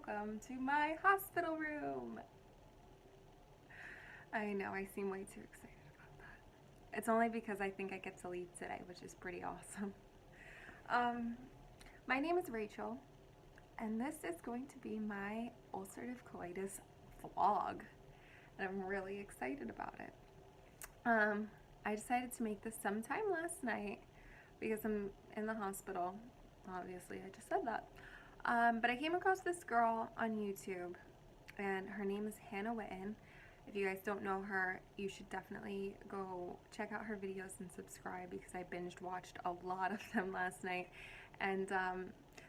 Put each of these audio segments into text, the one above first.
welcome to my hospital room. I know I seem way too excited about that. It's only because I think I get to leave today, which is pretty awesome. My name is Rachel, and this is going to be my ulcerative colitis vlog, and I'm really excited about it. I decided to make this sometime last night because I'm in the hospital. Obviously, I just said that. But I came across this girl on YouTube, and her name is Hannah Witten. If you guys don't know her, you should definitely go check out her videos and subscribe because I binge watched a lot of them last night. And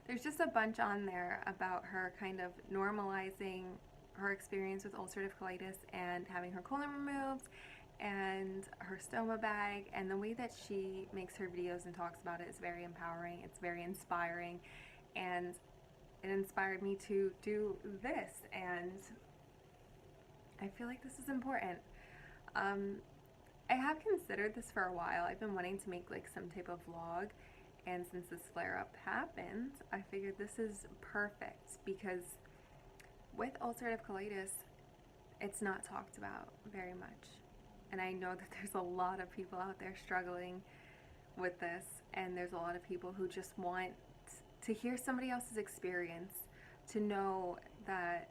there's just a bunch on there about her kind of normalizing her experience with ulcerative colitis and having her colon removed and her stoma bag, and the way that she makes her videos and talks about it is very empowering. It's very inspiring, and it inspired me to do this, and I feel like this is important. I have considered this for a while. I've been wanting to make like some type of vlog, and since this flare-up happened, I figured this is perfect because with ulcerative colitis, it's not talked about very much. And I know that there's a lot of people out there struggling with this, and there's a lot of people who just want to hear somebody else's experience, to know that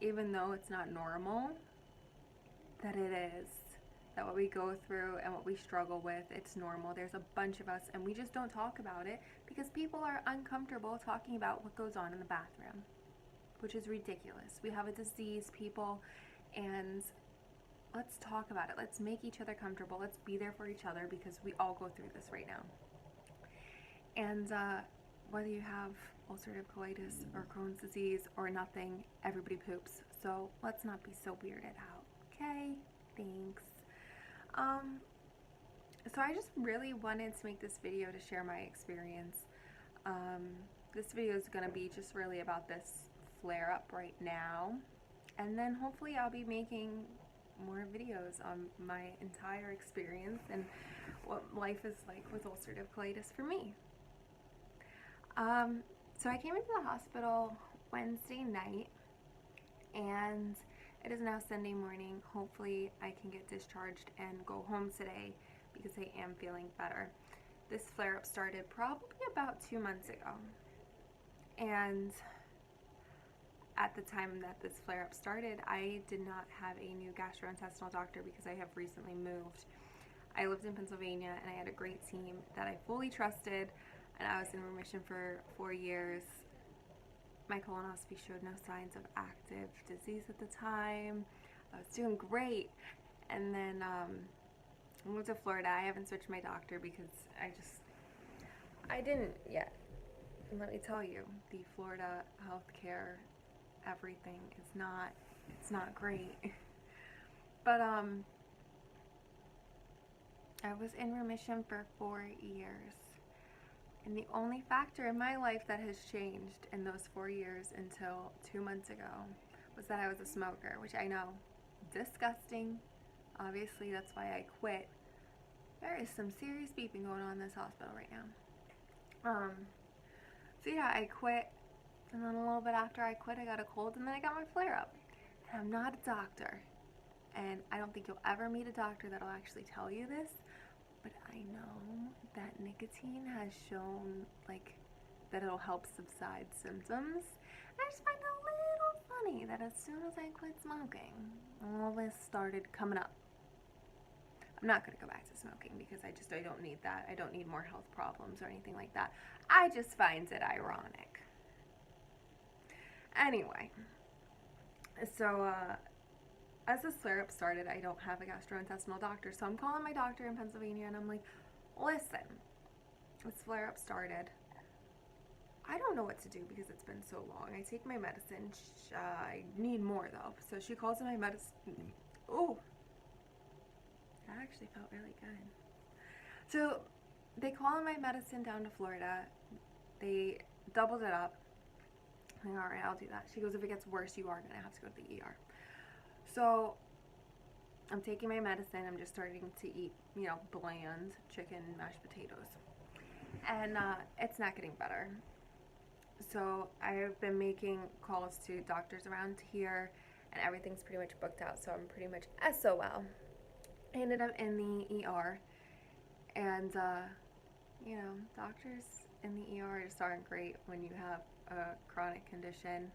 even though it's not normal, that it is. That what we go through and what we struggle with, it's normal. There's a bunch of us, and we just don't talk about it because people are uncomfortable talking about what goes on in the bathroom, which is ridiculous. We have a disease, people, and let's talk about it. Let's make each other comfortable. Let's be there for each other because we all go through this right now. And whether you have ulcerative colitis or Crohn's disease or nothing, everybody poops. So let's not be so weirded out. Okay? Thanks. So I just really wanted to make this video to share my experience. This video is going to be just really about this flare up right now. And then hopefully I'll be making more videos on my entire experience and what life is like with ulcerative colitis for me. So I came into the hospital Wednesday night, and it is now Sunday morning. Hopefully I can get discharged and go home today because I am feeling better. This flare-up started probably about 2 months ago, and at the time that this flare-up started, I did not have a new gastrointestinal doctor because I have recently moved. I lived in Pennsylvania, and I had a great team that I fully trusted, and I was in remission for 4 years. My colonoscopy showed no signs of active disease at the time. I was doing great. And then I moved to Florida. I haven't switched my doctor because I didn't yet. And let me tell you, the Florida healthcare everything is it's not great. But I was in remission for 4 years, and the only factor in my life that has changed in those 4 years until 2 months ago was that I was a smoker, which I know, disgusting. Obviously that's why I quit. There is some serious beeping going on in this hospital right now. So yeah, I quit. And then a little bit after I quit, I got a cold, and then I got my flare-up. And I'm not a doctor, and I don't think you'll ever meet a doctor that'll actually tell you this, but I know that nicotine has shown, like, that it'll help subside symptoms. And I just find it a little funny that as soon as I quit smoking, all this started coming up. I'm not going to go back to smoking because I don't need that. I don't need more health problems or anything like that. I just find it ironic. Anyway, so as this flare-up started, I don't have a gastrointestinal doctor, so I'm calling my doctor in Pennsylvania, and I'm like, listen, this flare-up started. I don't know what to do because it's been so long. I take my medicine. I need more, though. So she calls in my medicine. Oh, that actually felt really good. So they call in my medicine down to Florida. They doubled it up. I'm like, all right, I'll do that. She goes, if it gets worse, you are going to have to go to the ER. So I'm taking my medicine. I'm just starting to eat, bland chicken and mashed potatoes. And it's not getting better. So I've been making calls to doctors around here, and everything's pretty much booked out, so I'm pretty much SOL. I ended up in the ER, and doctors in the ER just aren't great when you have a chronic condition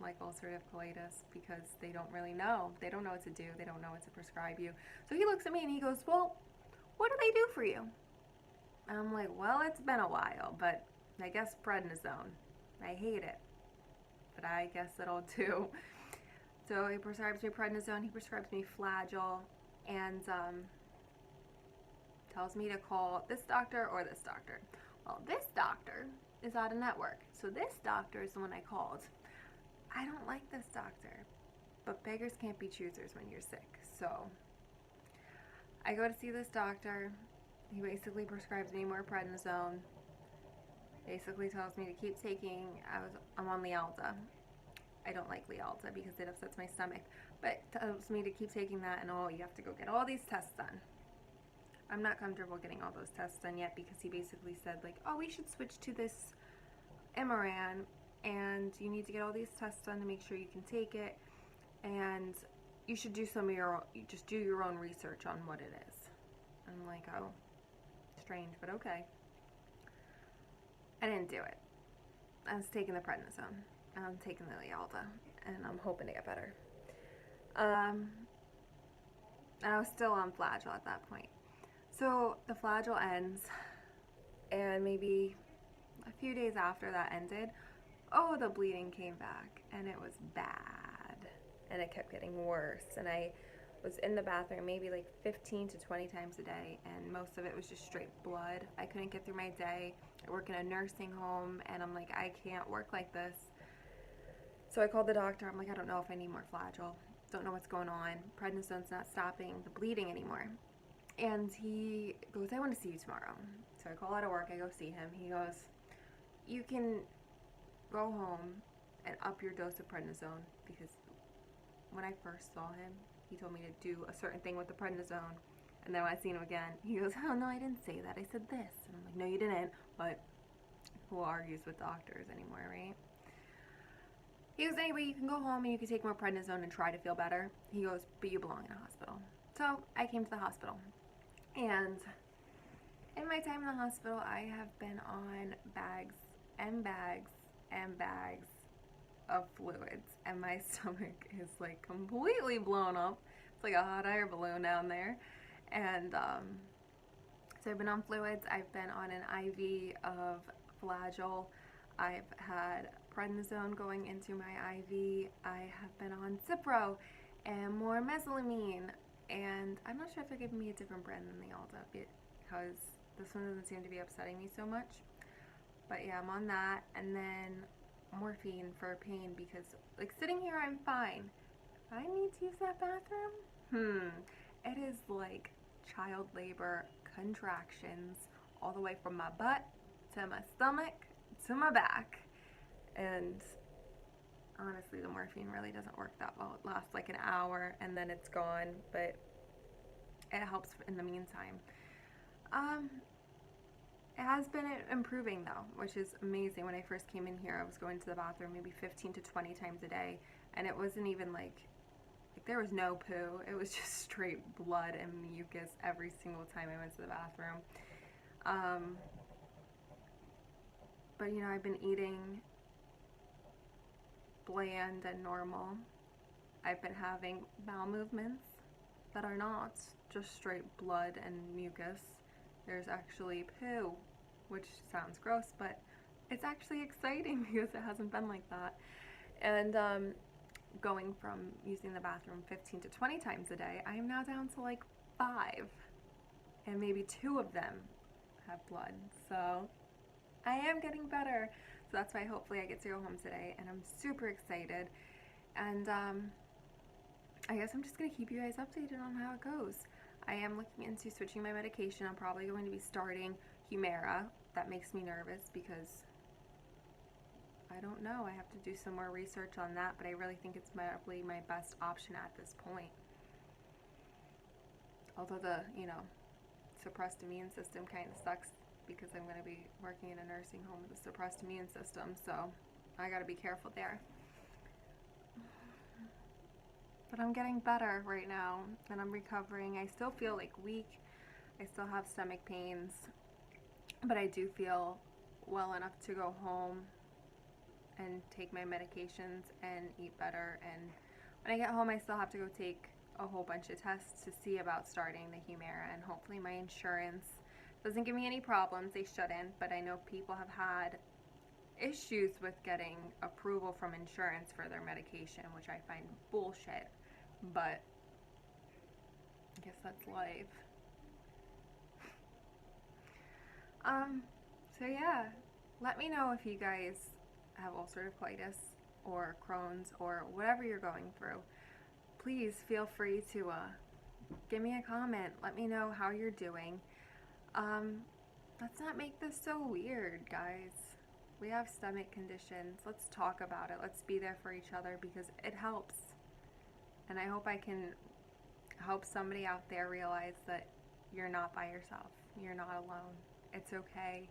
like ulcerative colitis, because they don't really know. They don't know what to do. They don't know what to prescribe you. So he looks at me and he goes, "Well, what do they do for you?" And I'm like, "Well, it's been a while, but I guess prednisone. I hate it, but I guess it'll do." So he prescribes me prednisone. He prescribes me Flagyl, and tells me to call this doctor or this doctor. Well, this doctor is out of network, so this doctor is the one I called. I don't like this doctor, but beggars can't be choosers when you're sick. So I go to see this doctor. He basically prescribes me more prednisone. Basically tells me to keep taking, I'm on Lialda. I don't like Lialda because it upsets my stomach, but tells me to keep taking that, and you have to go get all these tests done. I'm not comfortable getting all those tests done yet, because he basically said, like, "Oh, we should switch to this Imaran, and you need to get all these tests done to make sure you can take it, and you should do just do your own research on what it is." I'm like, "Oh, strange, but okay." I didn't do it. I was taking the prednisone. I'm taking the Lialda, and I'm hoping to get better. I was still on Flagyl at that point. So the Flagyl ends, and maybe a few days after that ended, the bleeding came back, and it was bad, and it kept getting worse, and I was in the bathroom maybe like 15 to 20 times a day, and most of it was just straight blood. I couldn't get through my day. I work in a nursing home, and I'm like, I can't work like this. So I called the doctor. I'm like, I don't know if I need more Flagyl. Don't know what's going on. Prednisone's not stopping the bleeding anymore. And he goes, "I want to see you tomorrow." So I call out of work. I go see him. He goes, "You can go home and up your dose of prednisone," because when I first saw him, he told me to do a certain thing with the prednisone. And then when I seen him again, he goes, "Oh, no, I didn't say that. I said this." And I'm like, "No, you didn't." But who argues with doctors anymore, right? He goes, "Anyway, you can go home and you can take more prednisone and try to feel better." He goes, "But you belong in a hospital." So I came to the hospital. And in my time in the hospital, I have been on bags and bags and bags of fluids, and my stomach is like completely blown up. It's like a hot air balloon down there. And so I've been on fluids. I've been on an IV of Flagyl. I've had prednisone going into my IV. I have been on Cipro and more mesalamine. And I'm not sure if they're giving me a different brand than the Lialda, because this one doesn't seem to be upsetting me so much. But yeah, I'm on that. And then morphine for pain, because like sitting here I'm fine. If I need to use that bathroom, it is like child labor contractions all the way from my butt to my stomach to my back. And honestly, the morphine really doesn't work that well. It lasts like an hour and then it's gone, but it helps in the meantime. It has been improving though, which is amazing. When I first came in here, I was going to the bathroom maybe 15 to 20 times a day, and it wasn't even like there was no poo. It was just straight blood and mucus every single time I went to the bathroom. But I've been eating bland and normal. I've been having bowel movements that are not just straight blood and mucus. There's actually poo, which sounds gross, but it's actually exciting because it hasn't been like that. And going from using the bathroom 15 to 20 times a day, I am now down to like 5, and maybe 2 of them have blood. So I am getting better. So that's why hopefully I get to go home today, and I'm super excited. And I guess I'm just going to keep you guys updated on how it goes. I am looking into switching my medication. I'm probably going to be starting Humira. That makes me nervous because I don't know. I have to do some more research on that, but I really think it's probably my best option at this point. Although the, suppressed immune system kind of sucks because I'm going to be working in a nursing home with a suppressed immune system, so I got to be careful there. But I'm getting better right now, and I'm recovering. I still feel like weak. I still have stomach pains, but I do feel well enough to go home and take my medications and eat better. And when I get home, I still have to go take a whole bunch of tests to see about starting the Humira, and hopefully my insurance doesn't give me any problems. They shouldn't, but I know people have had issues with getting approval from insurance for their medication, which I find bullshit, but I guess that's life. So yeah, let me know if you guys have ulcerative colitis or Crohn's or whatever you're going through. Please feel free to give me a comment. Let me know how you're doing. Let's not make this so weird, guys. We have stomach conditions. Let's talk about it. Let's be there for each other because it helps. And I hope I can help somebody out there realize that you're not by yourself. You're not alone. It's okay.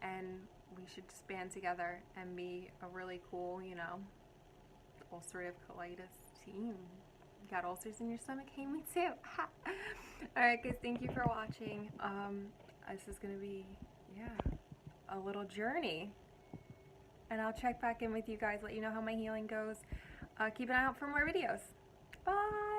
And we should just band together and be a really cool, you know, ulcerative colitis team. You got ulcers in your stomach? Hey, me too. Alright guys, thank you for watching. This is going to be, a little journey. And I'll check back in with you guys, let you know how my healing goes. Keep an eye out for more videos. Bye!